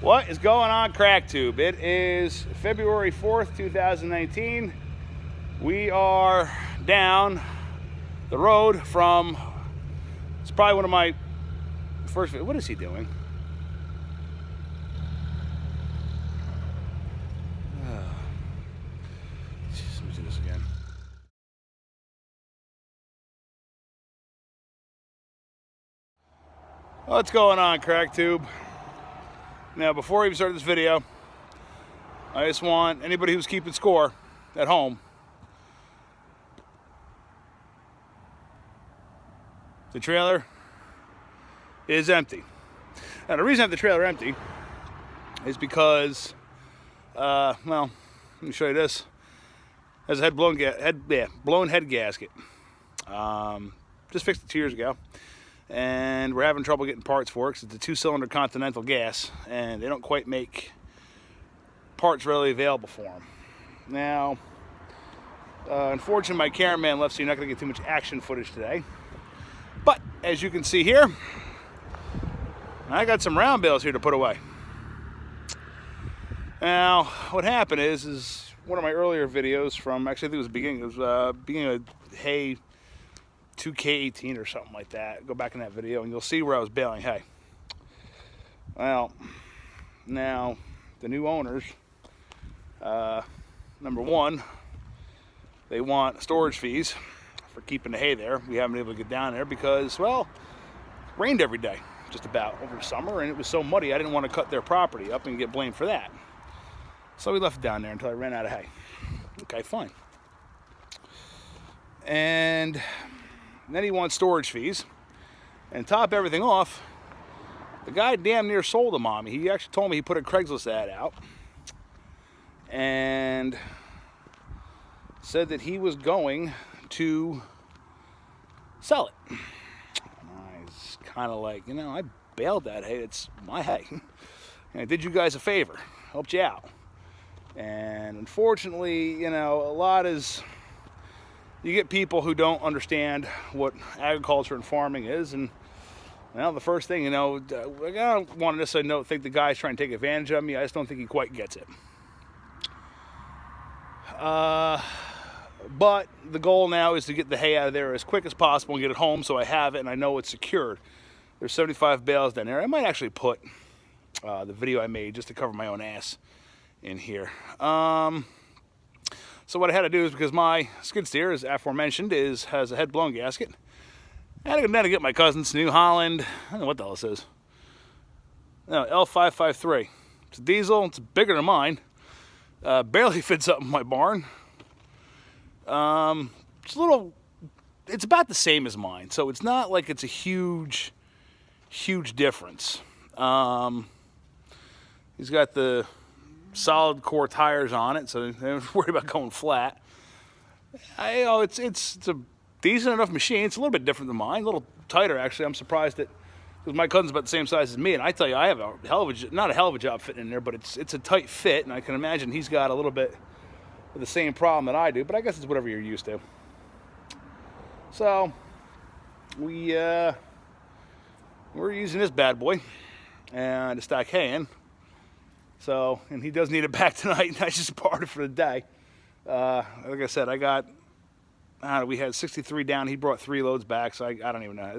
What is going on, CrackTube? It is February 4th, 2019. We are down the road from, it's probably one of my first, what is he doing? Let me do this again. What's going on, CrackTube? Now, before we even start this video, I just want anybody who's keeping score at home, the trailer is empty. Now, the reason I have the trailer empty is because, well, let me show you this. There's a blown head gasket. Just fixed it 2 years ago. And we're having trouble getting parts for it because it's a 2-cylinder Continental gas, and they don't quite make parts readily available for them. Now, unfortunately, my cameraman left, so you're not going to get too much action footage today. But as you can see here, I got some round bales here to put away. Now, what happened is one of my earlier videos from, actually I think it was beginning of hay 2K18 or something like that. Go back in that video and you'll see where I was baling hay. Well, now the new owners, number one, they want storage fees for keeping the hay there. We haven't been able to get down there because, well, it rained every day just about over the summer, and it was so muddy I didn't want to cut their property up and get blamed for that. So we left it down there until I ran out of hay. Okay, fine. And then he wants storage fees. And top everything off, the guy damn near sold them on me. He actually told me he put a Craigslist ad out and said that he was going to sell it. And I was kind of like, you know, I baled that hay. It's my hay. And I did you guys a favor. Helped you out. And unfortunately, you know, a lot is, you get people who don't understand what agriculture and farming is, and well, the first thing, you know, I don't want to necessarily think the guy's trying to take advantage of me. I just don't think he quite gets it. But the goal now is to get the hay out of there as quick as possible and get it home so I have it and I know it's secured. There's 75 bales down there. I might actually put the video I made just to cover my own ass in here. So what I had to do is, because my skid steer, as aforementioned, has a head blown gasket, I had to go down to get my cousin's New Holland, I don't know what the hell this is. No, L553. It's a diesel, it's bigger than mine. Barely fits up in my barn. It's about the same as mine, so it's not like it's a huge difference. He's got the solid core tires on it, so they're worried about going flat. It's a decent enough machine. It's a little bit different than mine, a little tighter actually. I'm surprised that, because my cousin's about the same size as me, and I tell you, I have a not a hell of a job fitting in there, but it's a tight fit, and I can imagine he's got a little bit of the same problem that I do, but I guess it's whatever you're used to. So we're using this bad boy and to stack hay in. So, and he does need it back tonight, and I just borrowed it for the day. Like I said, we had 63 down. He brought 3 loads back, so I don't even know.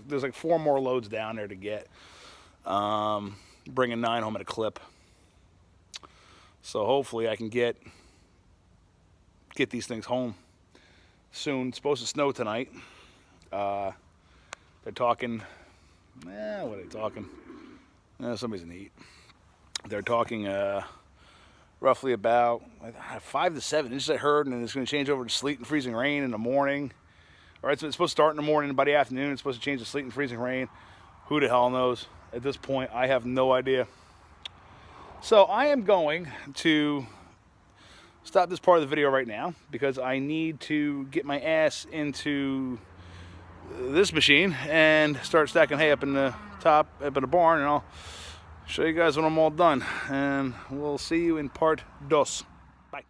There's like 4 more loads down there to get. Bringing 9 home at a clip. So hopefully I can get these things home soon. It's supposed to snow tonight. They're talking, what are they talking? Somebody's in the heat. They're talking roughly about 5 to 7 inches, I heard, and it's going to change over to sleet and freezing rain in the morning. All right, so it's supposed to start in the morning, and by the afternoon it's supposed to change to sleet and freezing rain. Who the hell knows? At this point, I have no idea. So I am going to stop this part of the video right now because I need to get my ass into this machine and start stacking hay up in the barn, and I'll show you guys when I'm all done, and we'll see you in part 2. Bye.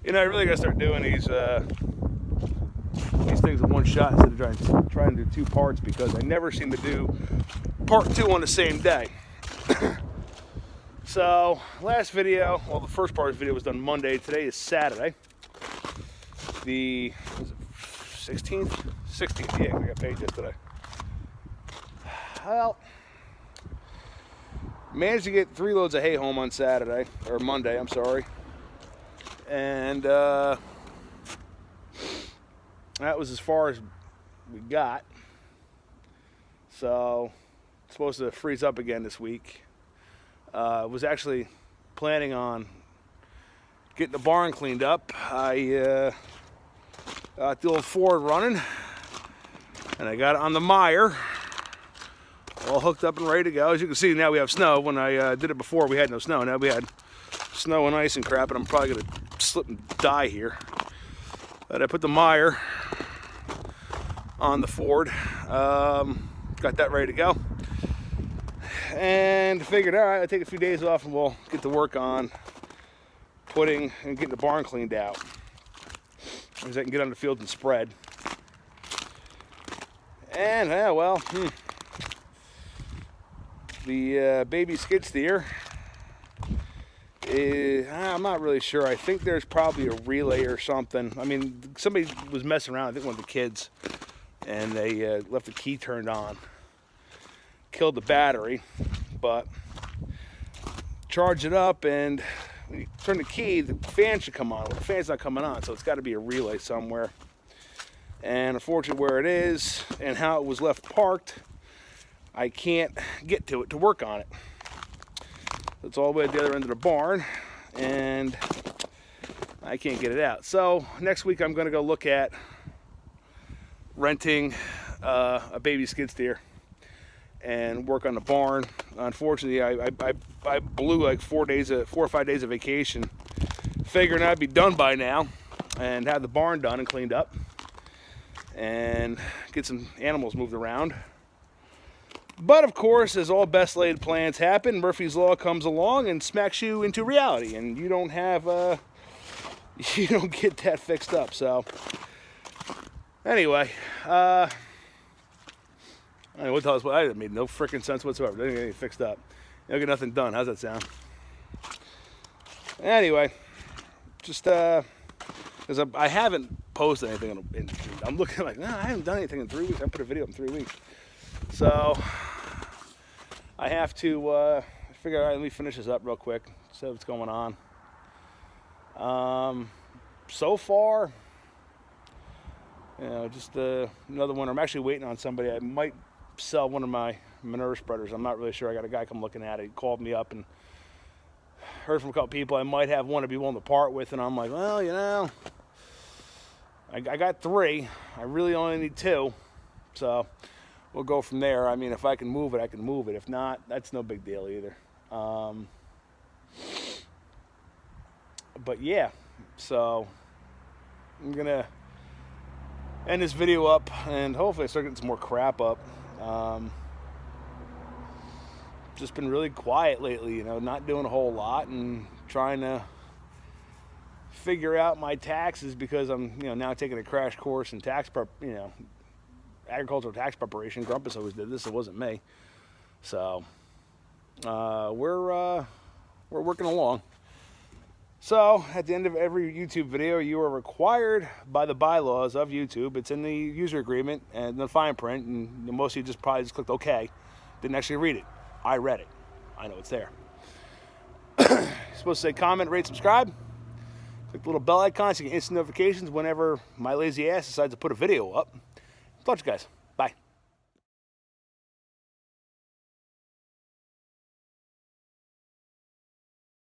You know, I really gotta start doing these things in one shot instead of trying to do 2 parts, because I never seem to do part 2 on the same day. So last video, well, the first part of the video was done Monday. Today is Saturday, the 16th? 16th, yeah, I got paid yesterday. Well, managed to get 3 loads of hay home on Saturday, or Monday, I'm sorry. And that was as far as we got. So it's supposed to freeze up again this week. Was actually planning on getting the barn cleaned up. I got the old Ford running, and I got it on the mire, all hooked up and ready to go. As you can see, now we have snow. When I did it before, we had no snow. Now we had snow and ice and crap, and I'm probably going to slip and die here. But I put the mire on the Ford. Got that ready to go. And figured, all right, I'll take a few days off and we'll get to work on putting and getting the barn cleaned out, because I can get on the field and spread. And well, the baby skid steer, I'm not really sure. I think there's probably a relay or something. I mean, somebody was messing around, I think one of the kids, and they left the key turned on. Killed the battery, but charge it up, and when you turn the key, the fan should come on. Well, the fan's not coming on, so it's got to be a relay somewhere. And unfortunately, where it is and how it was left parked, I can't get to it to work on it. It's all the way at the other end of the barn, and I can't get it out. So next week, I'm going to go look at renting a baby skid steer and work on the barn. Unfortunately, I blew like 4 or 5 days of vacation, figuring I'd be done by now and have the barn done and cleaned up and get some animals moved around. But of course, as all best laid plans happen, Murphy's Law comes along and smacks you into reality, and you don't have you don't get that fixed up. So anyway, I mean, what else? I made no freaking sense whatsoever. Didn't get anything fixed up. You don't get nothing done. How's that sound? Anyway, just because I haven't posted anything. I'm looking like, I haven't done anything in 3 weeks. I put a video up in 3 weeks, so I have to figure out. Let me finish this up real quick. See what's going on. So far, you know, just another one. I'm actually waiting on somebody. I might sell one of my manure spreaders. I'm not really sure. I got a guy come looking at it. He called me up and heard from a couple people I might have one to be willing to part with, and I'm like, well, you know, I got 3. I really only need 2, so we'll go from there. I mean, if I can move it, I can move it. If not, that's no big deal either. But yeah, so I'm gonna end this video up, and hopefully I start getting some more crap up. Just been really quiet lately, you know, not doing a whole lot and trying to figure out my taxes, because I'm, you know, now taking a crash course in agricultural tax preparation. Grumpus always did this, it wasn't me. So we're working along. So at the end of every YouTube video, you are required by the bylaws of YouTube. It's in the user agreement and the fine print, and most of you probably just clicked OK. Didn't actually read it. I read it. I know it's there. You're supposed to say comment, rate, subscribe. Click the little bell icon so you get instant notifications whenever my lazy ass decides to put a video up. Talk to you guys.